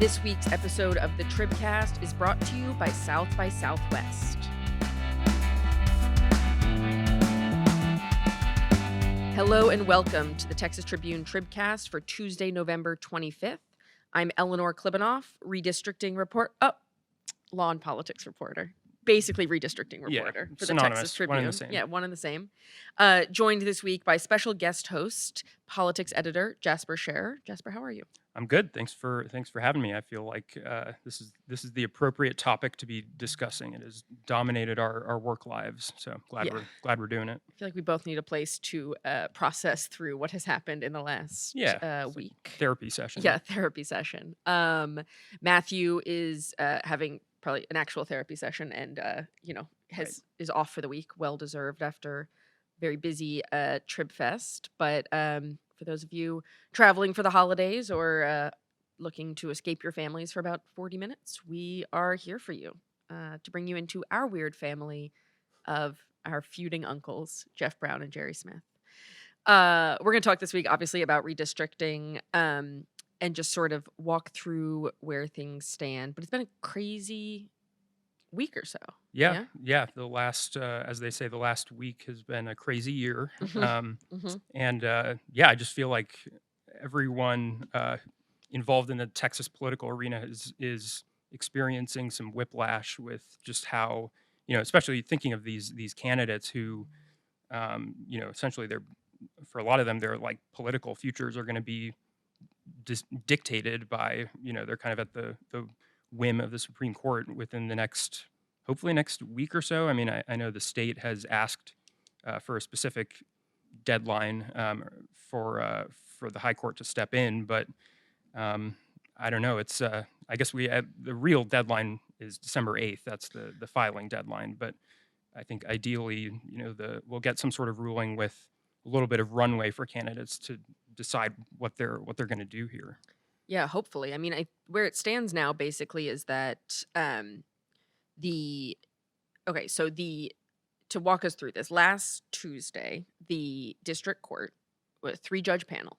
This week's episode of the TribCast is brought to you by South by Southwest. Hello and welcome to the Texas Tribune TribCast for Tuesday, November 25th. I'm Eleanor Klibanoff, law and politics reporter. Basically redistricting reporter for the Texas Tribune. One and the same. Yeah, one and the same. Joined this week by special guest host, politics editor Jasper Scherer. Jasper, how are you? I'm good. Thanks for having me. I feel like this is the appropriate topic to be discussing. It has dominated our work lives, so glad we're doing it. I feel like we both need a place to process through what has happened in the last week. Therapy session. Yeah, therapy session. Matthew is having probably an actual therapy session, and is off for the week. Well deserved after very busy TribFest. But for those of you traveling for the holidays or looking to escape your families for about 40 minutes, we are here for you to bring you into our weird family of our feuding uncles, Jeff Brown and Jerry Smith. We're going to talk this week, obviously, about redistricting and just sort of walk through where things stand. But it's been a crazy week or so. Yeah. The last, as they say, the last week has been a crazy year. And I just feel like everyone involved in the Texas political arena is experiencing some whiplash with just how, especially thinking of these candidates who, essentially for a lot of them, their like political futures are going to be dictated by, they're kind of at the whim of the Supreme Court within the hopefully next week or so. I mean, I know the state has asked for a specific deadline for the high court to step in, but I don't know. It's I guess the real deadline is December 8th. That's the filing deadline. But I think ideally, we'll get some sort of ruling with a little bit of runway for candidates to decide what they're going to do here. Yeah, hopefully. I mean, where it stands now basically is that to walk us through this, last Tuesday, the district court, with a 3-judge panel,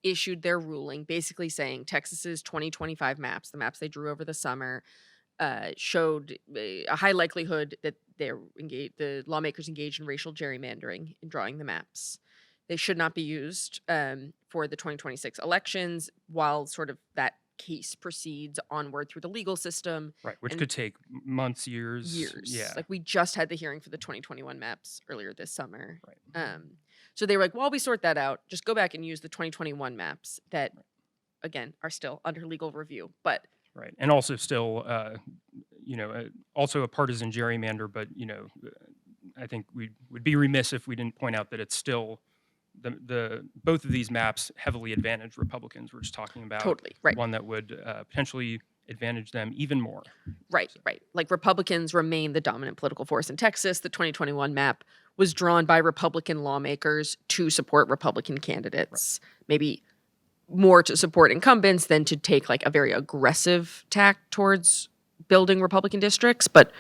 issued their ruling basically saying Texas's 2025 maps, the maps they drew over the summer, showed a high likelihood that the lawmakers engaged in racial gerrymandering in drawing the maps. They should not be used for the 2026 elections while sort of that case proceeds onward through the legal system. Right, which could take months, years. Yeah. Like we just had the hearing for the 2021 maps earlier this summer. Right. So they were like, while we sort that out, just go back and use the 2021 maps that, again, are still under legal review. But right, and also still, also a partisan gerrymander, but, I think we would be remiss if we didn't point out that it's still both of these maps heavily advantage Republicans. We're just talking about one that would potentially advantage them even more. Right. Like Republicans remain the dominant political force in Texas. The 2021 map was drawn by Republican lawmakers to support Republican candidates, maybe more to support incumbents than to take like a very aggressive tack towards building Republican districts, but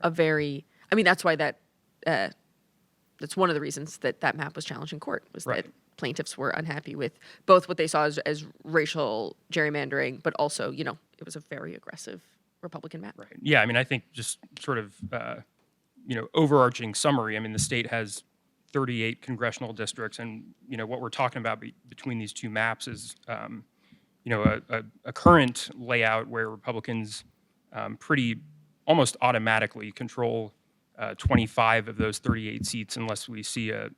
that's why that's one of the reasons that map was challenged in court, was that plaintiffs were unhappy with both what they saw as racial gerrymandering, but also, it was a very aggressive Republican map. Right. Yeah, I mean, I think just sort of, overarching summary, I mean, the state has 38 congressional districts, and, what we're talking about between these two maps is, a current layout where Republicans pretty almost automatically control 25 of those 38 seats unless we see a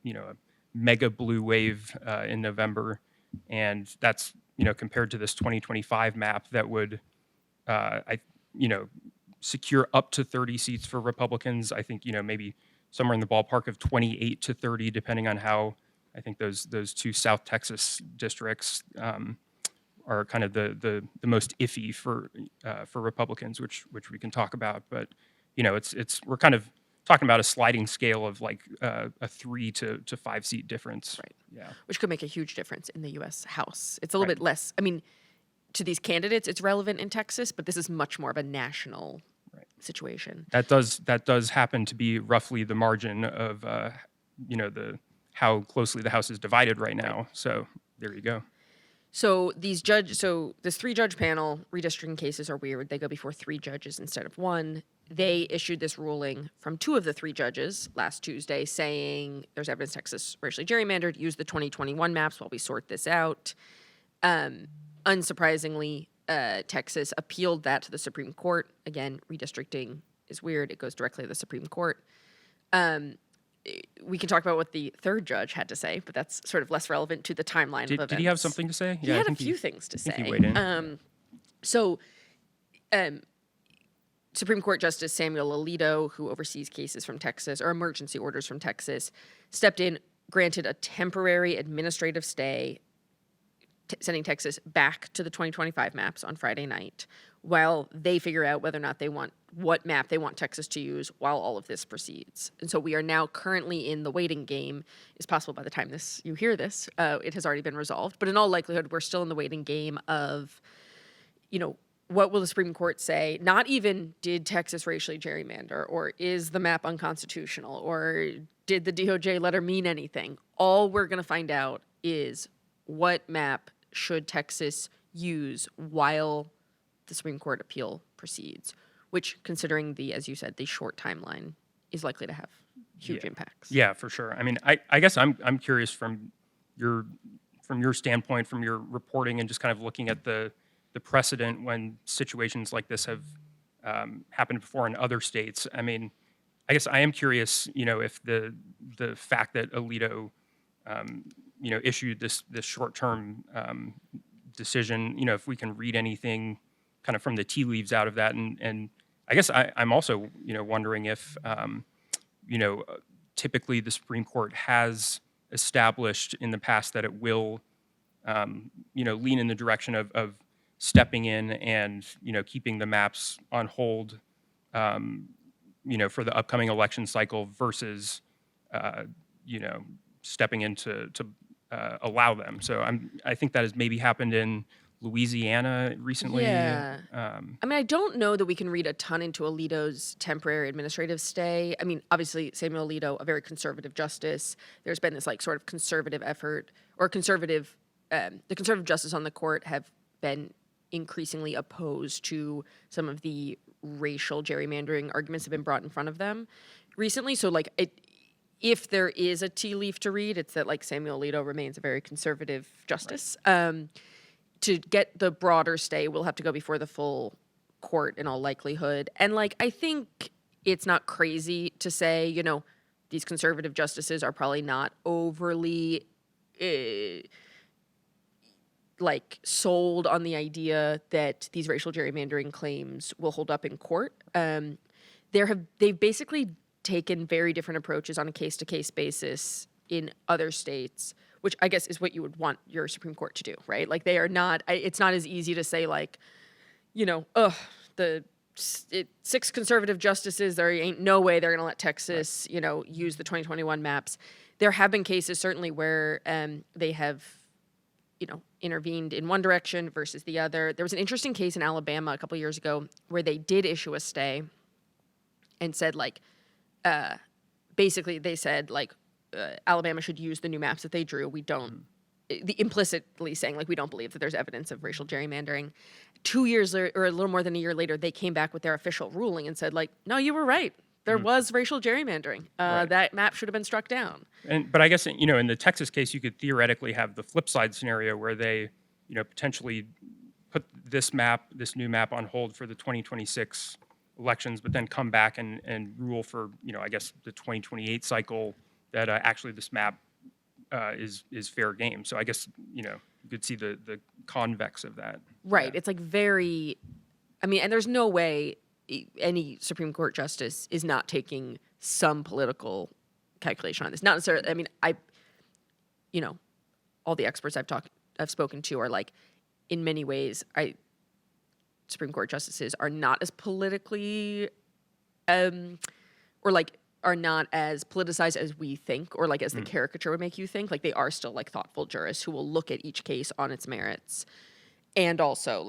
mega blue wave in November, and that's compared to this 2025 map that would secure up to 30 seats for Republicans. I think maybe somewhere in the ballpark of 28 to 30, depending on how I think those two South Texas districts are kind of the most iffy for Republicans, which we can talk about. But we're kind of talking about a sliding scale of like a 3 to 5 seat difference. Right. Yeah. Which could make a huge difference in the U.S. House. It's a little bit less. I mean, to these candidates, it's relevant in Texas, but this is much more of a national situation. That does happen to be roughly the margin of how closely the House is divided right now. So there you go. So this 3-judge panel, redistricting cases are weird. They go before 3 judges instead of 1. They issued this ruling from 2 of the 3 judges last Tuesday saying there's evidence Texas racially gerrymandered. Use the 2021 maps while we sort this out. Unsurprisingly, Texas appealed that to the Supreme Court. Again, redistricting is weird. It goes directly to the Supreme Court. We can talk about what the 3rd judge had to say, but that's sort of less relevant to the timeline of events. Did he have something to say? He had a few things to say. He weighed in. Supreme Court Justice Samuel Alito, who oversees cases from Texas or emergency orders from Texas, stepped in, granted a temporary administrative stay, sending Texas back to the 2025 maps on Friday night while they figure out whether or not what map they want Texas to use while all of this proceeds. And so we are now currently in the waiting game. It's possible by the time you hear this, it has already been resolved. But in all likelihood, we're still in the waiting game of, what will the Supreme Court say? Not even did Texas racially gerrymander, or is the map unconstitutional, or did the DOJ letter mean anything? All we're going to find out is what map should Texas use while the Supreme Court appeal proceeds, which, considering as you said, the short timeline, is likely to have huge impacts. Yeah, for sure. I mean, I guess I'm curious from your standpoint, from your reporting, and just kind of looking at the precedent when situations like this have happened before in other states. I mean, I guess I am curious, if the fact that Alito, issued this short-term decision, if we can read anything kind of from the tea leaves out of that, and I guess I'm also, wondering if, typically the Supreme Court has established in the past that it will, lean in the direction of stepping in and, keeping the maps on hold, for the upcoming election cycle versus, stepping in to allow them. So I think that has maybe happened in Louisiana recently. Yeah. I mean, I don't know that we can read a ton into Alito's temporary administrative stay. I mean, obviously, Samuel Alito, a very conservative justice. There's been this sort of conservative effort, or the conservative justices on the court have been increasingly opposed to some of the racial gerrymandering arguments that have been brought in front of them recently. So, if there is a tea leaf to read, it's that Samuel Alito remains a very conservative justice. Right. To get the broader stay, we'll have to go before the full court in all likelihood. And I think it's not crazy to say, these conservative justices are probably not overly sold on the idea that these racial gerrymandering claims will hold up in court. They've basically taken very different approaches on a case-to-case basis in other states, which I guess is what you would want your Supreme Court to do, right? They are not, it's not as easy to say the 6 conservative justices, there ain't no way they're going to let Texas, use the 2021 maps. There have been cases certainly where they have, intervened in one direction versus the other. There was an interesting case in Alabama a couple years ago where they did issue a stay and said basically they said Alabama should use the new maps that they drew. We don't, implicitly saying we don't believe that there's evidence of racial gerrymandering. 2 years or a little more than a year later, they came back with their official ruling and said no, you were right. There was racial gerrymandering. Right. That map should have been struck down. But I guess, in the Texas case, you could theoretically have the flip side scenario where they, potentially put this new map on hold for the 2026 elections, but then come back and rule for, I guess the 2028 cycle that actually this map is fair game. So I guess, you could see the convex of that. Right. Yeah. It's very, and there's no way any Supreme Court justice is not taking some political calculation on this. Not necessarily, all the experts I've spoken to are in many ways, Supreme Court justices are not as politically, are not as politicized as we think, or as the caricature would make you think. They are still thoughtful jurists who will look at each case on its merits. And also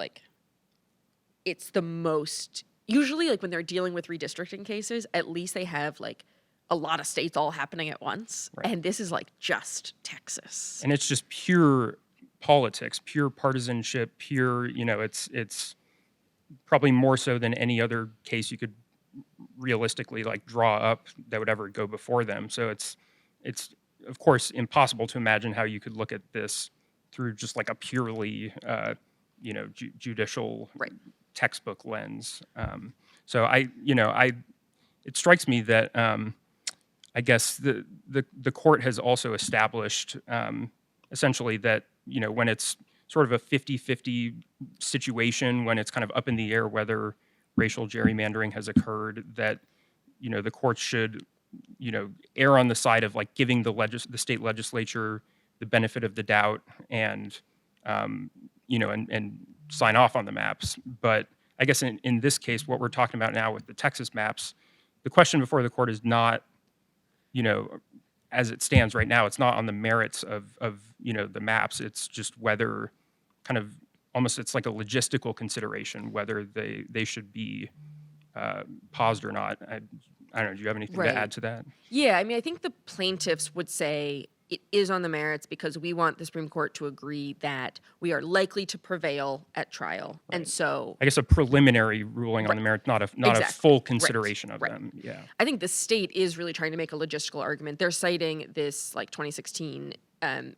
it's the most, usually when they're dealing with redistricting cases, at least they have a lot of states all happening at once. Right. And this is just Texas. And it's just pure politics, pure partisanship, pure, it's probably more so than any other case you could realistically like draw up that would ever go before them. So it's of course impossible to imagine how you could look at this through just like a purely judicial Right. textbook lens. So it strikes me that I guess the court has also established essentially that when it's sort of a 50-50 situation, when it's kind of up in the air whether racial gerrymandering has occurred, that the court should err on the side of like giving the state legislature the benefit of the doubt and and sign off on the maps. But I guess in this case, what we're talking about now with the Texas maps, the question before the court is not, as it stands right now, it's not on the merits of the maps. It's just whether kind of almost it's like a logistical consideration whether they should be paused or not. I don't know. Do you have anything to add to that? Yeah, I mean, I think the plaintiffs would say it is on the merits because we want the Supreme Court to agree that we are likely to prevail at trial. Right. And so I guess a preliminary ruling on the merits, not a full consideration of them. Yeah. I think the state is really trying to make a logistical argument. They're citing this like 2016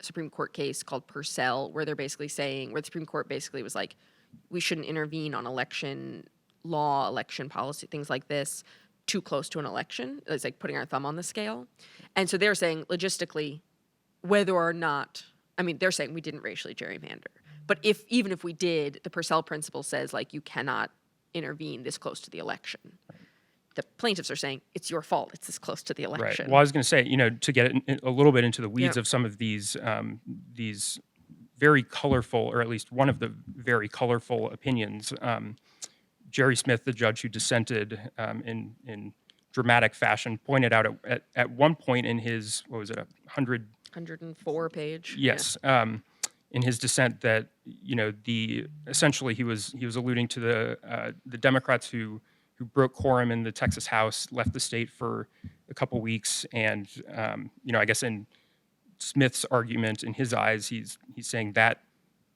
Supreme Court case called Purcell, where they're basically saying, where the Supreme Court basically was like, we shouldn't intervene on election law, election policy, things like this, too close to an election. It's like putting our thumb on the scale. And so they're saying logistically, whether or not, I mean, they're saying we didn't racially gerrymander. But even if we did, the Purcell principle says like you cannot intervene this close to the election. The plaintiffs are saying it's your fault. It's this close to the election. Right. Well, I was going to say, to get a little bit into the weeds of some of these very colorful, or at least one of the very colorful opinions. Jerry Smith, the judge who dissented in dramatic fashion, pointed out at one point in his 104 page. Yes. Yeah. In his dissent, that essentially he was alluding to the Democrats who broke quorum in the Texas House, left the state for a couple weeks, and I guess in Smith's argument, in his eyes, he's saying that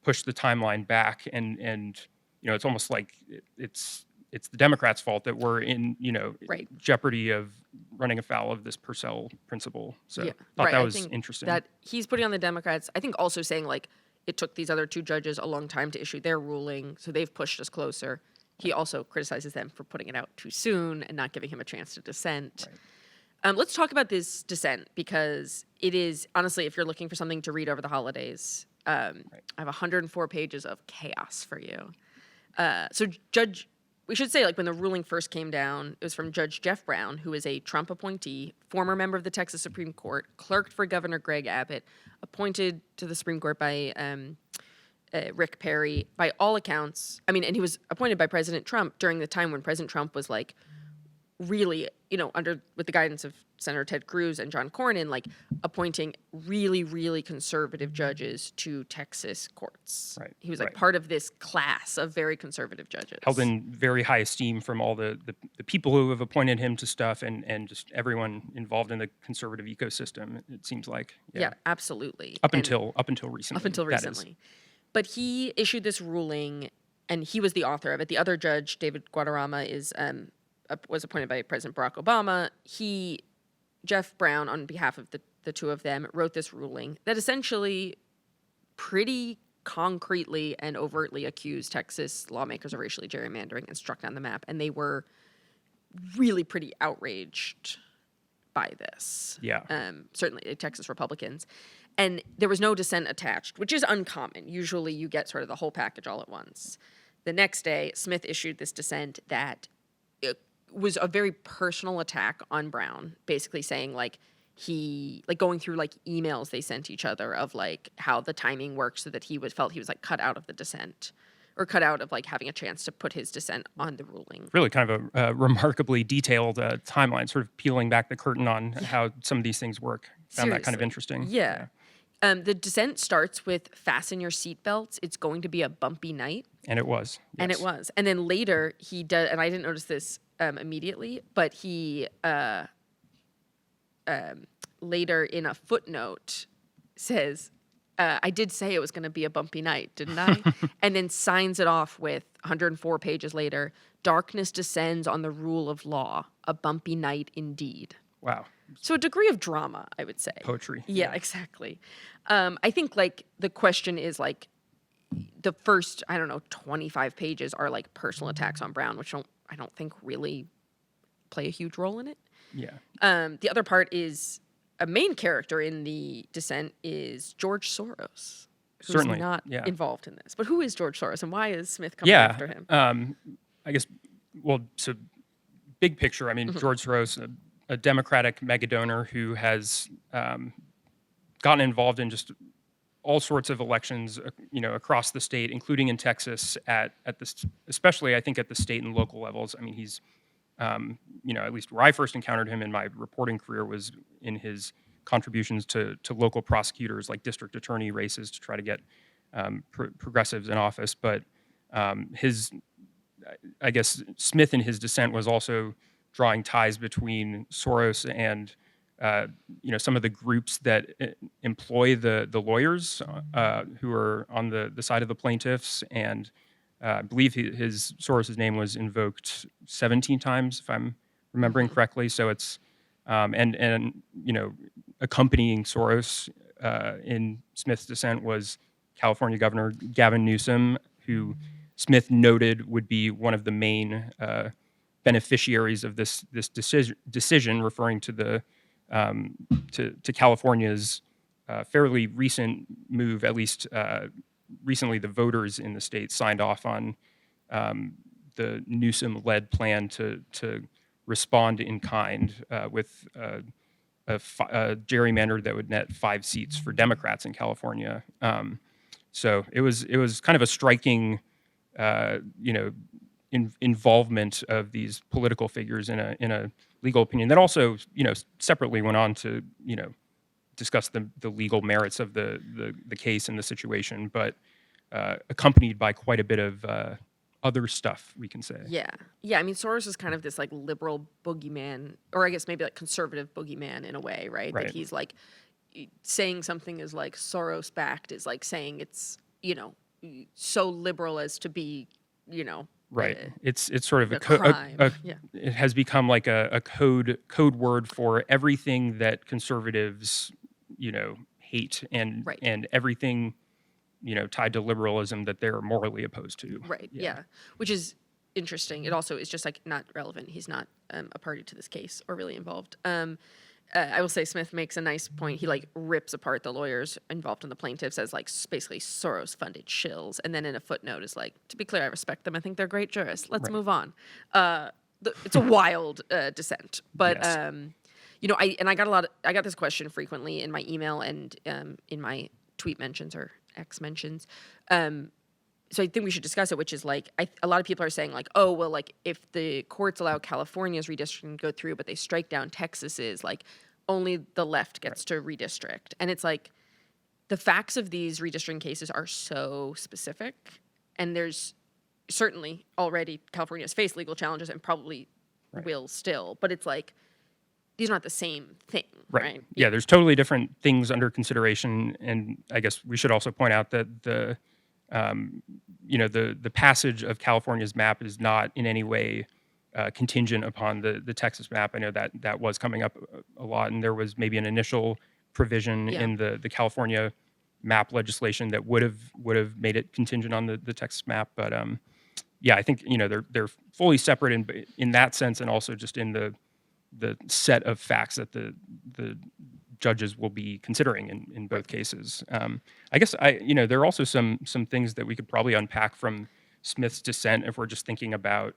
pushed the timeline back, and it's almost like it's the Democrats' fault that we're in jeopardy of running afoul of this Purcell principle. So I thought that was interesting. That he's putting on the Democrats. I think also saying like it took these other two judges a long time to issue their ruling, so they've pushed us closer. He also criticizes them for putting it out too soon and not giving him a chance to dissent. Right. Let's talk about this dissent, because it is, honestly, if you're looking for something to read over the holidays, I have 104 pages of chaos for you. We should say, like, when the ruling first came down, it was from Judge Jeff Brown, who is a Trump appointee, former member of the Texas Supreme Court, clerked for Governor Greg Abbott, appointed to the Supreme Court by Rick Perry. By all accounts, I mean, and he was appointed by President Trump during the time when President Trump was like really, with the guidance of Senator Ted Cruz and John Cornyn, like appointing really, really conservative judges to Texas courts. Right. He was like part of this class of very conservative judges. Held in very high esteem from all the people who have appointed him to stuff, and just everyone involved in the conservative ecosystem, it seems like. Yeah, absolutely. Up until recently. Up until recently. But he issued this ruling, and he was the author of it. The other judge, David Guadarrama, was appointed by President Barack Obama. Jeff Brown, on behalf of the two of them, wrote this ruling that essentially pretty concretely and overtly accused Texas lawmakers of racially gerrymandering and struck down the map. And they were really pretty outraged by this. Yeah. Certainly Texas Republicans. And there was no dissent attached, which is uncommon. Usually you get sort of the whole package all at once. The next day, Smith issued this dissent that was a very personal attack on Brown, basically saying going through like emails they sent each other of like how the timing worked, so that he felt he was like cut out of the dissent, or cut out of like having a chance to put his dissent on the ruling. Really kind of a remarkably detailed timeline, sort of peeling back the curtain on how some of these things work. Found that kind of interesting. Yeah. The dissent starts with fasten your seatbelts. It's going to be a bumpy night. And it was. Yes. And it was. And then later he does, and I didn't notice this immediately, but he later in a footnote says, I did say it was going to be a bumpy night, didn't I? And then signs it off with 104 pages later, darkness descends on the rule of law, a bumpy night indeed. Wow. So a degree of drama, I would say. Poetry. Yeah, exactly. I think like the question is like the first, I don't know, 25 pages are like personal attacks on Brown, which I don't think really play a huge role in it. Yeah. The other part is a main character in the dissent is George Soros, who's Certainly. not Yeah. involved in this. But who is George Soros, and why is Smith coming after him? I guess, well, so big picture, I mean, George Soros, a Democratic mega donor who has gotten involved in just all sorts of elections, across the state, including in Texas, at this, especially I think at the state and local levels. I mean, he's at least where I first encountered him in my reporting career was in his contributions to local prosecutors, like district attorney races, to try to get progressives in office. But I guess Smith in his dissent was also drawing ties between Soros and some of the groups that employ the lawyers who are on the side of the plaintiffs, and I believe Soros's name was invoked 17 times, if I'm remembering correctly. So it's and accompanying Soros in Smith's dissent was California Governor Gavin Newsom, who Smith noted would be one of the main beneficiaries of this decision, referring to the to California's fairly recent move. At least recently, the voters in the state signed off on the Newsom-led plan to respond in kind with a gerrymander that would net 5 seats for Democrats in California. So it was kind of a striking, involvement of these political figures in a legal opinion that also, separately went on to, discuss the legal merits of the case and the situation, but accompanied by quite a bit of other stuff, we can say. Yeah. I mean, Soros is kind of this like liberal boogeyman, or I guess maybe like conservative boogeyman in a way, right? Right. That he's like saying something is like Soros backed is like saying it's, so liberal as to be, Right. It's sort of crime. It has become like a code word for everything that conservatives, hate, and Right. and everything, tied to liberalism that they're morally opposed to. Right. Yeah. Which is interesting. It also is just like not relevant. He's not a party to this case or really involved. I will say Smith makes a nice point. He like rips apart the lawyers involved in the plaintiffs as like basically Soros funded shills. And then in a footnote is like, to be clear, I respect them. I think they're great jurists. Let's move on. It's a wild dissent, but Yes. I got this question frequently in my email and in my tweet mentions or X mentions. So I think we should discuss it, which is like, a lot of people are saying like, oh, well, like if the courts allow California's redistricting to go through, but they strike down Texas's, like only the left gets to redistrict. And it's like, the facts of these redistricting cases are so specific, and there's certainly already California has faced legal challenges and probably will still, but it's like, these are not the same thing, right? Yeah, there's totally different things under consideration. And I guess we should also point out that the passage of California's map is not in any way contingent upon the Texas map. I know that was coming up a lot, and there was maybe an initial provision in the California map legislation that would have made it contingent on the Texas map. But I think they're fully separate in that sense, and also just in the set of facts that the judges will be considering in both cases. I guess there are also some things that we could probably unpack from Smith's dissent if we're just thinking about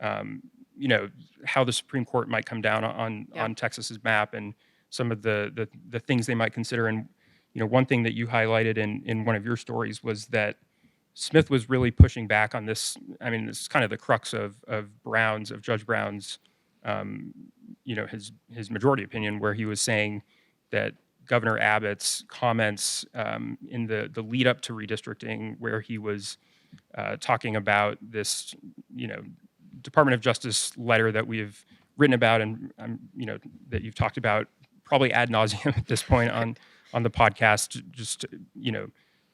how the Supreme Court might come down on Texas's map and some of the things they might consider. And one thing that you highlighted in one of your stories was that Smith was really pushing back on this. I mean, this is kind of the crux of Judge Brown's his majority opinion, where he was saying that Governor Abbott's comments in the lead up to redistricting, where he was talking about this, Department of Justice letter that we've written about and that you've talked about probably ad nauseum at this point on on the podcast, just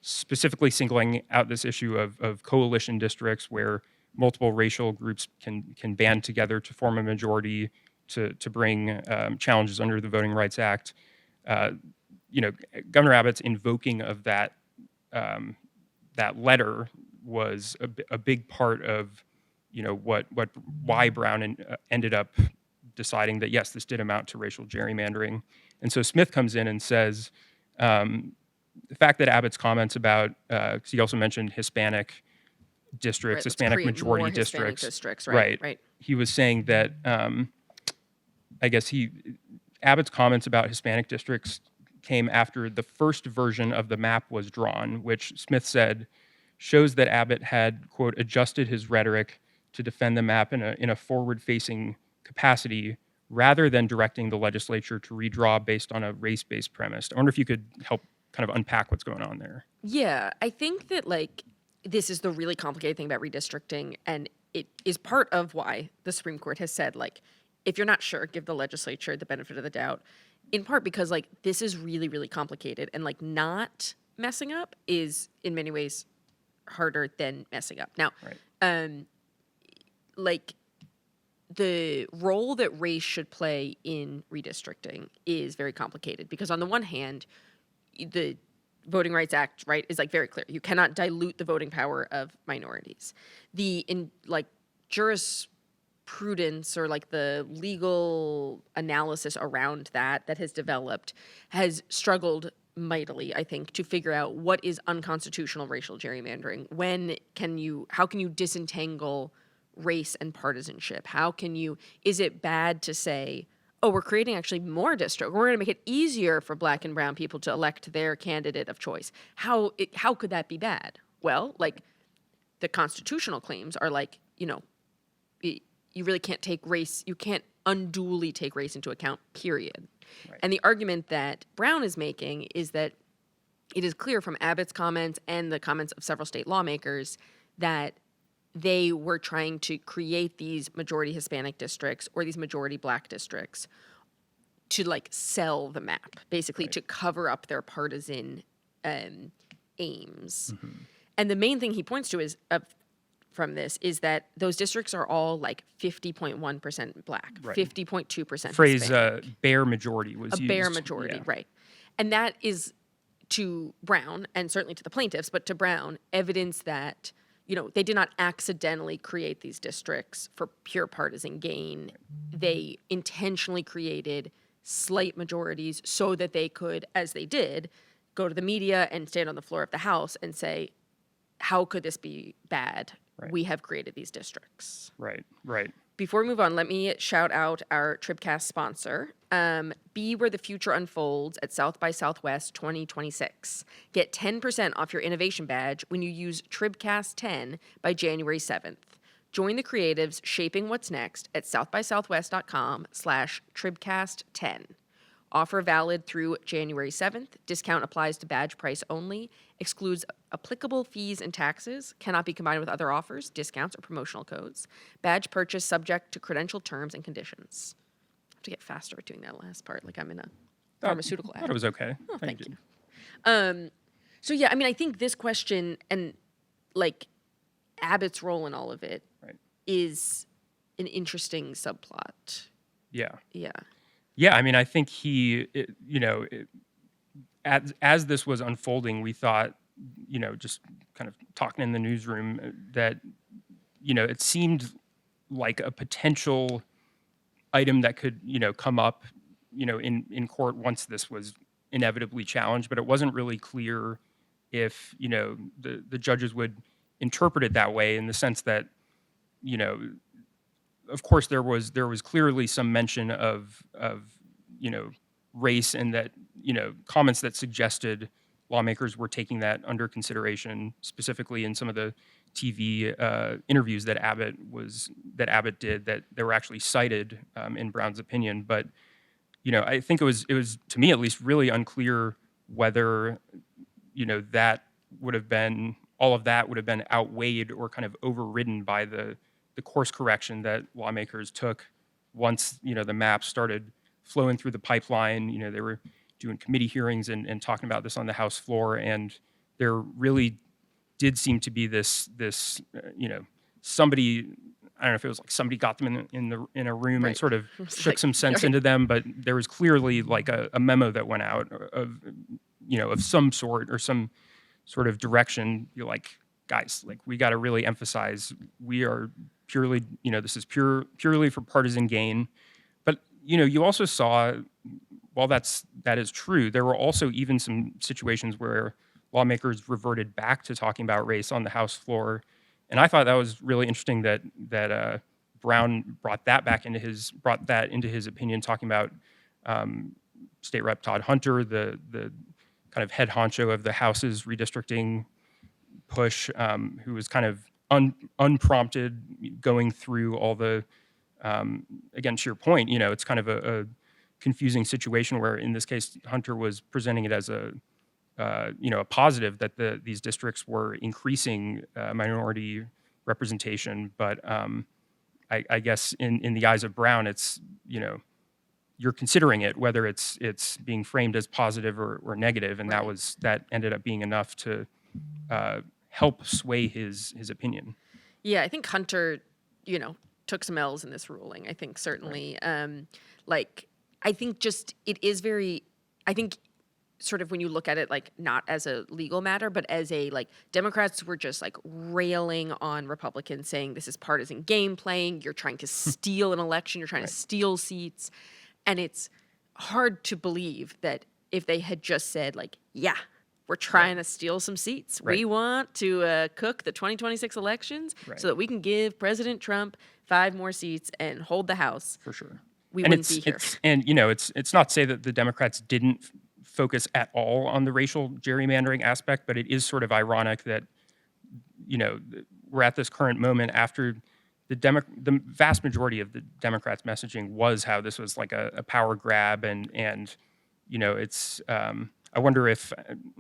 specifically singling out this issue of coalition districts where multiple racial groups can band together to form a majority to bring challenges under the Voting Rights Act. Governor Abbott's invoking of that letter was a big part of why Brown ended up deciding that yes, this did amount to racial gerrymandering. And so Smith comes in and says the fact that Abbott's comments about, because he also mentioned Hispanic districts, Right, Hispanic majority more Hispanic districts, right. He was saying that I guess Abbott's comments about Hispanic districts came after the first version of the map was drawn, which Smith said shows that Abbott had, quote, adjusted his rhetoric to defend the map in a forward-facing capacity rather than directing the legislature to redraw based on a race-based premise. I wonder if you could help kind of unpack what's going on there. Yeah, I think that this is the really complicated thing about redistricting, and it is part of why the Supreme Court has said if you're not sure, give the legislature the benefit of the doubt. In part because this is really, really complicated, and not messing up is in many ways harder than messing up. Now, the role that race should play in redistricting is very complicated because on the one hand, the Voting Rights Act, right, is very clear. You cannot dilute the voting power of minorities. The jurisprudence or the legal analysis around that has developed has struggled mightily, I think, to figure out what is unconstitutional racial gerrymandering. How can you disentangle race and partisanship? Is it bad to say, oh, we're creating actually more districts. We're going to make it easier for Black and brown people to elect their candidate of choice. How could that be bad? Well, the constitutional claims are you really can't take race, you can't unduly take race into account, period. Right. And the argument that Brown is making is that it is clear from Abbott's comments and the comments of several state lawmakers that they were trying to create these majority Hispanic districts or these majority Black districts to sell the map, basically to cover up their partisan aims. Mm-hmm. And the main thing he points to from this is that those districts are all 50.1% Black, 50.2% phrase Hispanic. Bare majority was used. A bare majority, right. And that is to Brown, and certainly to the plaintiffs, but to Brown, evidence that they did not accidentally create these districts for pure partisan gain. They intentionally created slight majorities so that they could, as they did, go to the media and stand on the floor of the House and say, how could this be bad? Right. We have created these districts. Right. Before we move on, let me shout out our TribCast sponsor. Be where the future unfolds at South by Southwest 2026. Get 10% off your innovation badge when you use TribCast 10 by January 7th. Join the creatives shaping what's next at southbysouthwest.com/TribCast10. Offer valid through January 7th. Discount applies to badge price only. Excludes applicable fees and taxes. Cannot be combined with other offers, discounts, or promotional codes. Badge purchase subject to credential terms and conditions. I have to get faster at doing that last part, like I'm in a pharmaceutical ad. I thought it was okay. Oh, thank you. So yeah, I think this question and Abbott's role in all of it is an interesting subplot. Yeah. Yeah. Yeah, I think as this was unfolding, we thought, just kind of talking in the newsroom, that, it seemed like a potential item that could, come up, in court once this was inevitably challenged, but it wasn't really clear if, the judges would interpret it that way in the sense that, of course, there was clearly some mention of race, and that comments that suggested lawmakers were taking that under consideration, specifically in some of the TV interviews that Abbott did, that they were actually cited in Brown's opinion. But I think it was to me at least really unclear whether that would have been all of that would have been outweighed or kind of overridden by the course correction that lawmakers took once the maps started flowing through the pipeline. They were doing committee hearings and talking about this on the House floor, and there really did seem to be this somebody, I don't know if it was like somebody got them in a room and Right. sort of It's shook like, some sense right. into them, but there was clearly like a memo that went out of some sort or some sort of direction. You're like, guys, like we got to really emphasize we are purely, this is purely for partisan gain. But you also saw, while that is true, there were also even some situations where lawmakers reverted back to talking about race on the House floor, and I thought that was really interesting that Brown brought that into his opinion, talking about um, State Rep Todd Hunter, the kind of head honcho of the House's redistricting push, who was kind of unprompted going through all the again, to your point, it's kind of a confusing situation where, in this case, Hunter was presenting it as a positive that these districts were increasing minority representation. But I guess in the eyes of Brown, it's you're considering it, whether it's being framed as positive or negative, and Right. that ended up being enough to help sway his opinion. Yeah, I think Hunter, took some L's in this ruling. I think Right. certainly, like, I think just it is very, I think sort of when you look at it, like, not as a legal matter, but as a, like, Democrats were just like railing on Republicans, saying this is partisan game playing. You're trying to steal an election. You're trying to Right. steal seats. And it's hard to believe that if they had just said, like, yeah, we're Right. trying to steal some seats. Right. We want to cook the 2026 elections Right. so that we can give President Trump 5 more seats and hold the House. For sure. We And wouldn't be here. it's not to say that the Democrats didn't focus at all on the racial gerrymandering aspect, but it is sort of ironic that we're at this current moment after the vast majority of the Democrats' messaging was how this was like a power grab, and it's I wonder if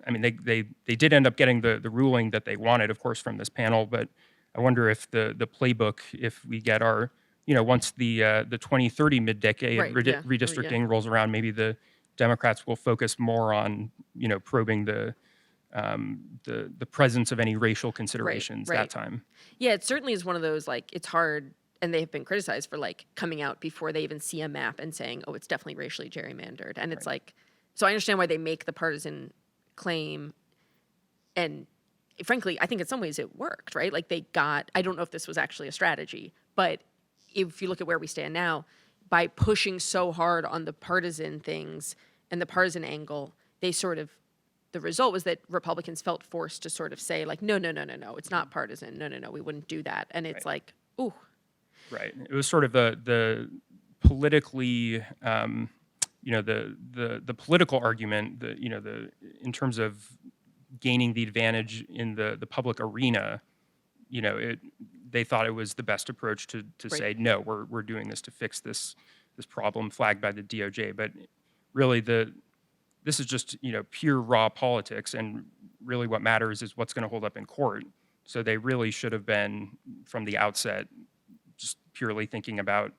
I mean they did end up getting the ruling that they wanted, of course, from this panel, but I wonder if the playbook, if we get our once the 2030 mid-decade Right. Yeah. Yeah. redistricting rolls around, maybe the Democrats will focus more on probing the presence of any racial Right. considerations that Right. time. Yeah, it certainly is one of those, like, it's hard, and they have been criticized for, like, coming out before they even see a map and saying, oh, it's definitely racially gerrymandered. And it's Right. like, so I understand why they make the partisan claim. And frankly, I think in some ways it worked, right? Like, I don't know if this was actually a strategy, but if you look at where we stand now, by pushing so hard on the partisan things and the partisan angle, the result was that Republicans felt forced to sort of say, like, no, no, no, no, no, it's not partisan. No, no, no, we wouldn't do that. And it's Right. like, ooh, Right. It was sort of the politically, the political argument, the in terms of gaining the advantage in the public arena. They thought it was the best approach to right, say no, we're doing this to fix this problem flagged by the DOJ. But really, this is just pure raw politics, and really what matters is what's going to hold up in court. So they really should have been, from the outset, just purely thinking about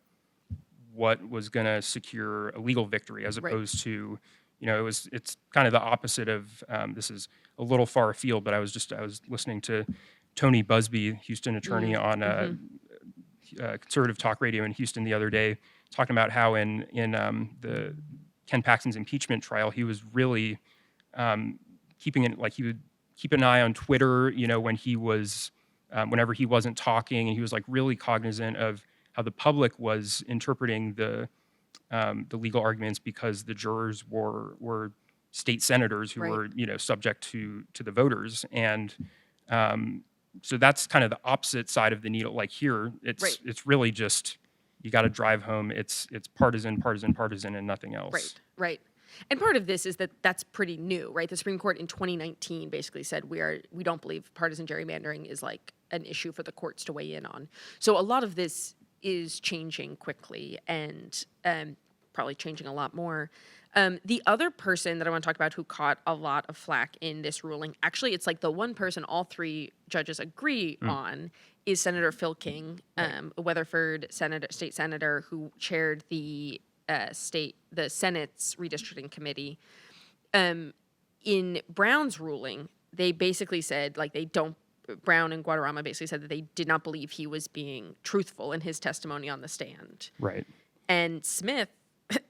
what was going to secure a legal victory, as right. opposed to it's kind of the opposite of this is a little far afield, but I was listening to Tony Busby, Houston attorney, on conservative talk radio in Houston the other day, talking about how in the Ken Paxton's impeachment trial, he was really keeping it, like, he would keep an eye on Twitter, when he was, whenever he wasn't talking, and he was like really cognizant of how the public was interpreting the legal arguments, because the jurors were state senators who Right. were subject to the voters, and so that's kind of the opposite side of the needle. Like here, Right. it's really just you got to drive home. It's partisan, partisan, partisan, and nothing Right, else. right. And part of this is that that's pretty new, right? The Supreme Court in 2019 basically said we don't believe partisan gerrymandering is like an issue for the courts to weigh in on. So a lot of this is changing quickly, and probably changing a lot more. The other person that I want to talk about who caught a lot of flack in this ruling, actually, it's like the one person all 3 judges agree on, is Senator Phil King, a Weatherford state senator who chaired the Senate's redistricting committee. In Brown's ruling, they basically said, like, Brown and Guadarrama basically said that they did not believe he was being truthful in his testimony on the stand. Right. And Smith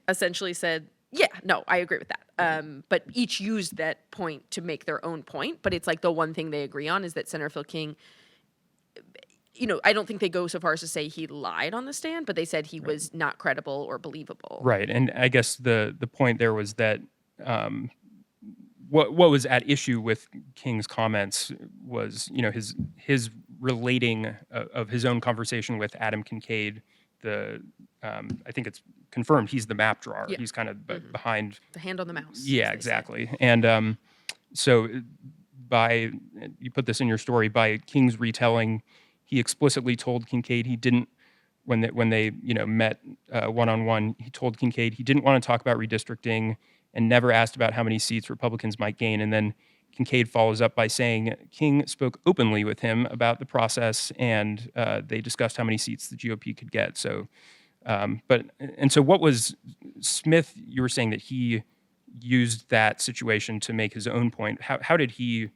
essentially said, yeah, no, I agree with that. But each used that point to make their own point. But it's like the one thing they agree on is that Senator Phil King, I don't think they go so far as to say he lied on the stand, but they said he was not credible or believable. Right. And I guess the point there was that what was at issue with King's comments was, his relating of his own conversation with Adam Kincaid. I think it's confirmed he's the map drawer. Yeah. He's kind of behind the hand on the mouse. Yeah, exactly. And so you put this in your story, by King's retelling, he explicitly told Kincaid he didn't, when they met one-on-one, he told Kincaid he didn't want to talk about redistricting and never asked about how many seats Republicans might gain. And then Kincaid follows up by saying King spoke openly with him about the process, and they discussed how many seats the GOP could get. So, so what was Smith? You were saying that he used that situation to make his own point. How did he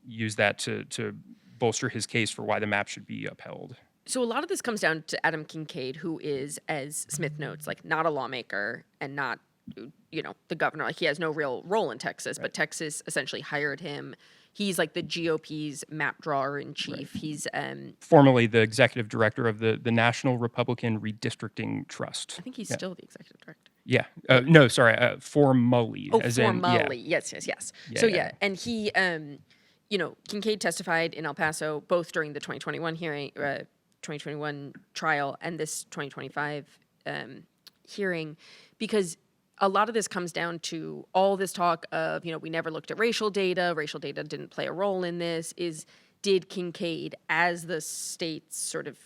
use that to bolster his case for why the map should be upheld? So a lot of this comes down to Adam Kincaid, who is, as Smith notes, like, not a lawmaker and not, the governor. Like, he has no real role in Texas, but Texas essentially hired him. He's like the GOP's map drawer in chief. He's formerly the executive director of the National Republican Redistricting Trust. I think he's still the executive director. Yeah. No, sorry. Formally. Oh, formally. Yes. So and he, Kincaid testified in El Paso both during the 2021 hearing, 2021 trial, and this 2025 hearing, because a lot of this comes down to all this talk of, we never looked at racial data didn't play a role in this. Did Kincaid, as the state's sort of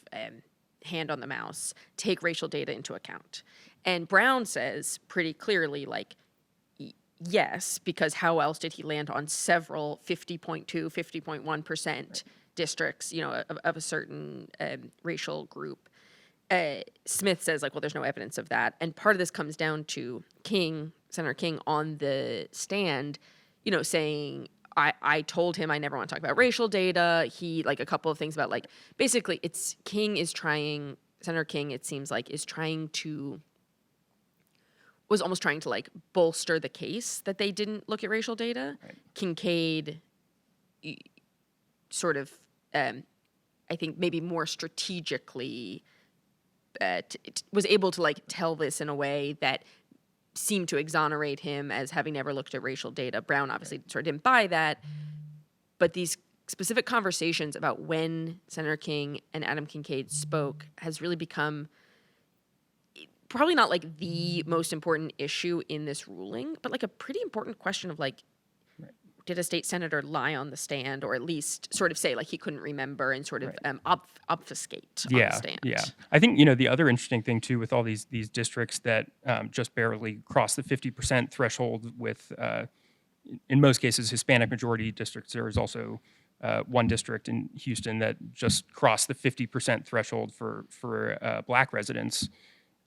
hand on the mouse, take racial data into account? And Brown says pretty clearly, like, yes, because how else did he land on several 50.2, 50.1% districts, of a certain racial group? Smith says, like, well, there's no evidence of that. And part of this comes down to Senator King on the stand, saying, I told him I never want to talk about racial data. He, like, a couple of things about, like, basically Senator King, it seems like, was almost trying to, like, bolster the case that they didn't look at racial data. Right. Kincaid sort of, I think maybe more strategically was able to, like, tell this in a way that seemed to exonerate him as having never looked at racial data. Brown obviously sort of didn't buy that. But these specific conversations about when Senator King and Adam Kincaid spoke has really become probably not, like, the most important issue in this ruling, but, like, a pretty important question of, like, did a state senator lie on the stand, or at least sort of say, like, he couldn't remember and sort of obfuscate on the stand? Yeah. I think, the other interesting thing, too, with all these districts that just barely cross the 50% threshold with, in most cases, Hispanic majority districts. There is also one district in Houston that just crossed the 50% threshold for Black residents.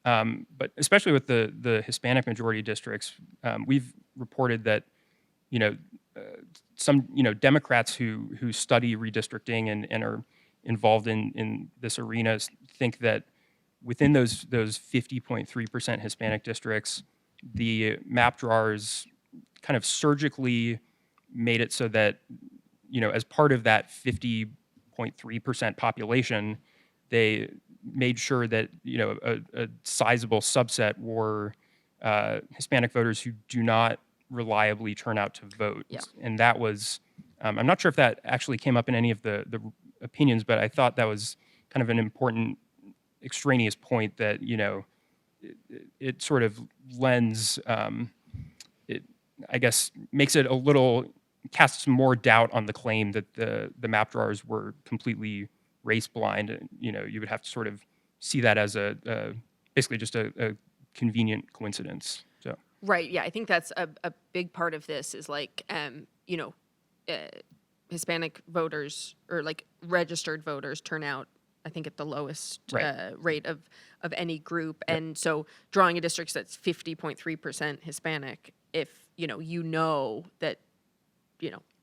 But especially with the Hispanic majority districts, we've reported that, some, Democrats who study redistricting and are involved in this arena think that within those 50.3% Hispanic districts, the map drawers kind of surgically made it so that, as part of that 50.3% population, they made sure that, a sizable subset were Hispanic voters who do not reliably turn out to vote. Yeah. And that was, I'm not sure if that actually came up in any of the opinions, but I thought that was kind of an important extraneous point that, it sort of lends, it, I guess, makes it a little, casts more doubt on the claim that the map drawers were completely race blind. You would have to sort of see that as basically just a convenient coincidence. So. Right. Yeah, I think that's a big part of this is, like, Hispanic voters, or, like, registered voters, turn out, I think, at the lowest rate of any group. Yep. And so drawing a district that's 50.3% Hispanic, if, you know that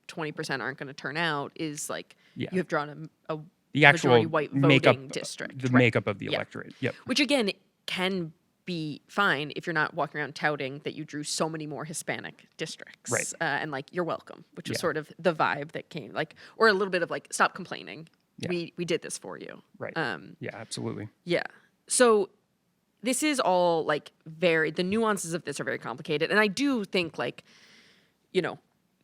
20% aren't going to turn out is like Yeah. you have drawn a The actual majority white voting makeup, district, the right? makeup of the Yeah. electorate. Yep. Which again can be fine if you're not walking around touting that you drew so many more Hispanic districts, Right. And like you're welcome, which was Yeah. sort of the vibe that came, like, or a little bit of like stop complaining. Yeah. We did this for you, Right. Yeah, absolutely. Yeah. So this is all like the nuances of this are very complicated, and I do think like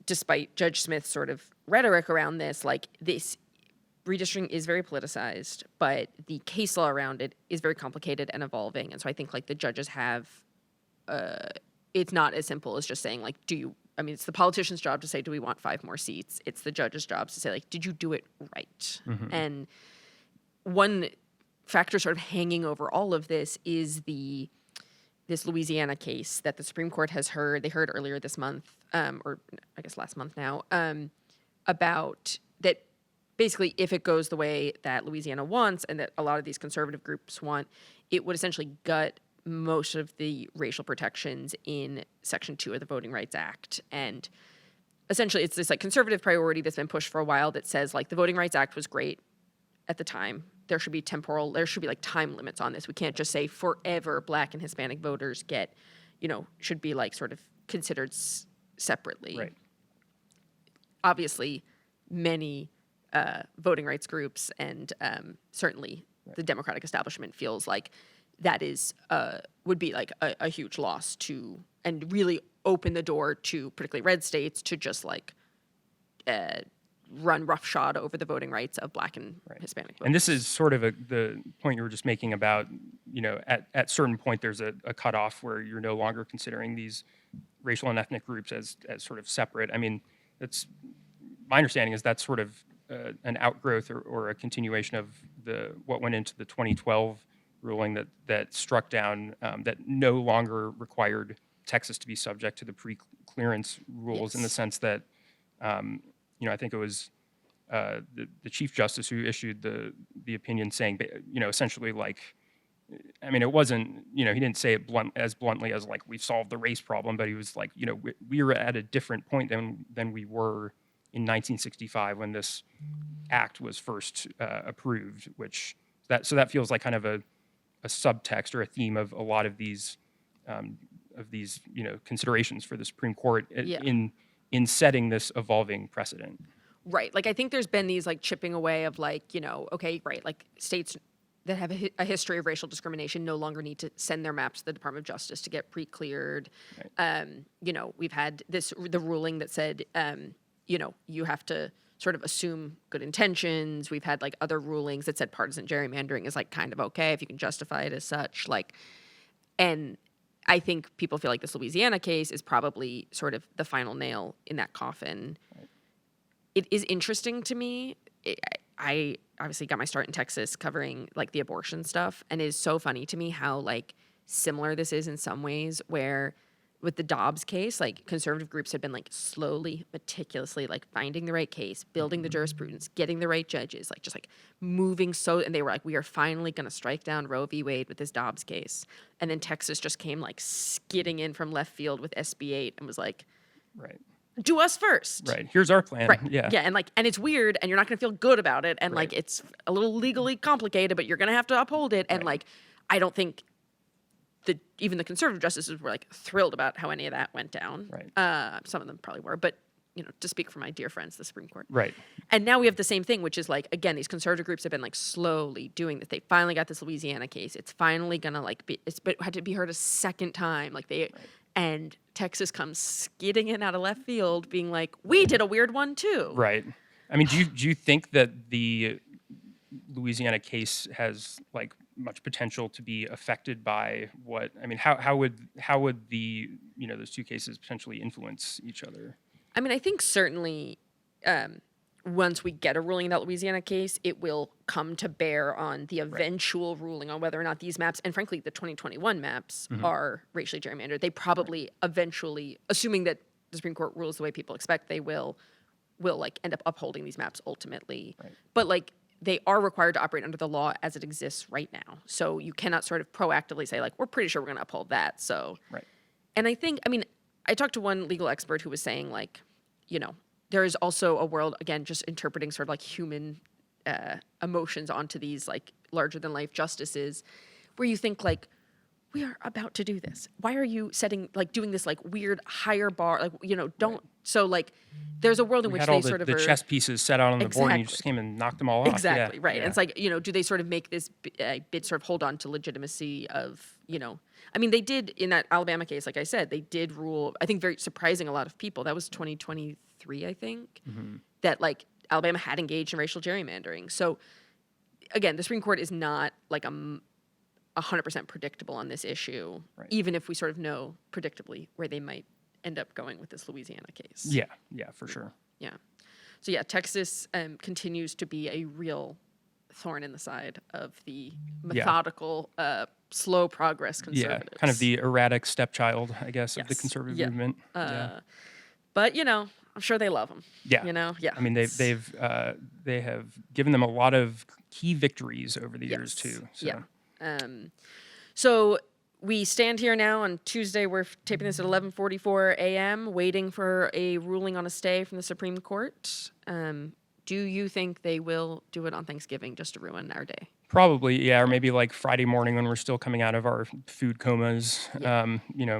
despite Judge Smith's sort of rhetoric around this, like this redistricting is very politicized, but the case law around it is very complicated and evolving. And so I think like the judges have, it's not as simple as just saying like, it's the politician's job to say, do we want 5 more seats? It's the judge's job to say like, did you do it right? Mm-hmm. And one factor sort of hanging over all of this is this Louisiana case that the Supreme Court has heard. They heard earlier this month, or I guess last month now, about that. Basically, if it goes the way that Louisiana wants and that a lot of these conservative groups want, it would essentially gut most of the racial protections in Section 2 of the Voting Rights Act. And essentially, it's this like conservative priority that's been pushed for a while that says like the Voting Rights Act was great at the time. There should be like time limits on this. We can't just say forever Black and Hispanic voters get, should be like sort of considered separately. Right. Obviously, many voting rights groups and certainly the Democratic establishment feels like that is would be like a huge loss to, and really open the door to particularly red states to just like run roughshod over the voting rights of Black and Hispanic voters. And this is sort of the point you were just making about, at certain point there's a cutoff where you're no longer considering these racial and ethnic groups as sort of separate. I mean, that's my understanding is that's sort of an outgrowth or a continuation of what went into the 2012 ruling that struck down that no longer required Texas to be subject to the pre-clearance rules, in the sense that I think it was the Chief Justice who issued the opinion saying, essentially like, I mean, it wasn't, he didn't say it as bluntly as like we've solved the race problem, but he was like, we were at a different point than we were in 1965 when this act was first approved, so that feels like kind of a subtext or a theme of a lot of these considerations for the Supreme Court in setting this evolving precedent. Right. Like I think there's been these like chipping away of like, okay, right, like states that have a history of racial discrimination no longer need to send their maps to the Department of Justice to get pre-cleared. Right. We've had the ruling that said you have to sort of assume good intentions. We've had like other rulings that said partisan gerrymandering is like kind of okay if you can justify it as such. Like, and I think people feel like this Louisiana case is probably sort of the final nail in that coffin. Right. It is interesting to me. I obviously got my start in Texas covering like the abortion stuff, and it is so funny to me how like similar this is in some ways, where with the Dobbs case, like conservative groups had been like slowly, meticulously like finding the right case, building the jurisprudence, getting the right judges, like just like moving and they were like, we are finally going to strike down Roe v. Wade with this Dobbs case. And then Texas just came like skidding in from left field with SB 8 and was like, right, do us first. Right. Here's our plan. Right. Yeah. Yeah. And it's weird and you're not going to feel good about it. And like, it's a little legally complicated, but you're going to have to uphold it. And like, I don't think even the conservative justices were like thrilled about how any of that went down. Right. Some of them probably were, but to speak for my dear friends, the Supreme Court. Right. And now we have the same thing, which is like, again, these conservative groups have been like slowly doing this. They finally got this Louisiana case. It's finally gonna like but had to be heard a second time. Like and Texas comes skidding in out of left field being like, we did a weird one too. Right. I mean, do you think that the Louisiana case has like much potential to be affected by how would the those two cases potentially influence each other? I mean, I think certainly once we get a ruling in that Louisiana case, it will come to bear on the eventual ruling on whether or not these maps, and frankly, the 2021 maps are racially gerrymandered. They probably eventually, assuming that the Supreme Court rules the way people expect they will like end up upholding these maps ultimately. Right. But like, they are required to operate under the law as it exists right now. So you cannot sort of proactively say like, we're pretty sure we're going to uphold that. So, right. And I think, I mean, I talked to one legal expert who was saying, like, there is also a world, again, just interpreting sort of like human emotions onto these like larger than life justices, where you think like, we are about to do this. Why are you doing this like weird higher bar? Like, don't. Right. So like, there's a world in We which had all they the sort of the are chess pieces set out on the board, and you just exactly, came and knocked them all off. Yeah, exactly right. And yeah, it's like, do they sort of make this bid sort of hold on to legitimacy of, I mean, they did in that Alabama case, like I said, they did rule, I think very surprising a lot of people. That was 2023, I think, that like Alabama had engaged in racial gerrymandering. So again, the Supreme Court is not like 100% predictable on this issue, right. even if we sort of know predictably where they might end up going with this Louisiana case. Yeah, for sure. Yeah. So yeah, Texas continues to be a real thorn in the side of the methodical, slow progress conservatives. Yeah, kind of the erratic stepchild, I guess, of the Yes. conservative Yeah. movement. Yeah. But I'm sure they love them. Yeah. Yeah. I mean, they have given them a lot of key victories over the years too. So. Yeah. So we stand here now on Tuesday. We're taping this at 11:44 a.m., waiting for a ruling on a stay from the Supreme Court. Do you think they will do it on Thanksgiving just to ruin our day? Probably, yeah, or maybe like Friday morning when we're still coming out of our food comas. Yeah.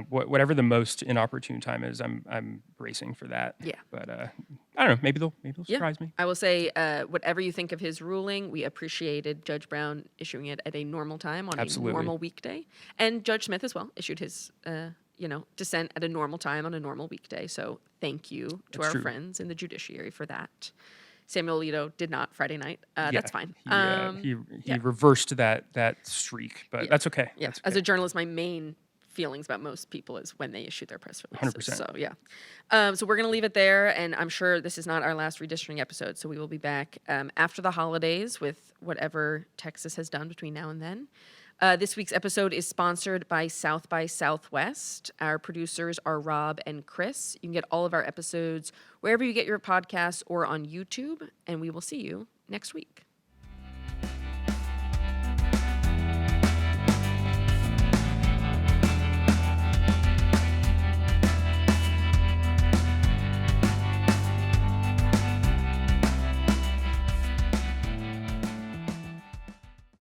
Whatever the most inopportune time is, I'm bracing for that. Yeah. But I don't know. Maybe they'll surprise me. I will say, whatever you think of his ruling, we appreciated Judge Brown issuing it at a normal time on Absolutely. a normal weekday, and Judge Smith as well issued his dissent at a normal time on a normal weekday. So thank you to That's our true. friends in the judiciary for that. Samuel Alito did not Friday night. That's fine. He reversed that streak, but that's okay. Yeah. That's As okay. a journalist, my main feelings about most people is when they issue their press releases. 100%. So so we're gonna leave it there, and I'm sure this is not our last redistricting episode. So we will be back after the holidays with whatever Texas has done between now and then. This week's episode is sponsored by South by Southwest. Our producers are Rob and Chris. You can get all of our episodes wherever you get your podcasts or on YouTube, and we will see you next week.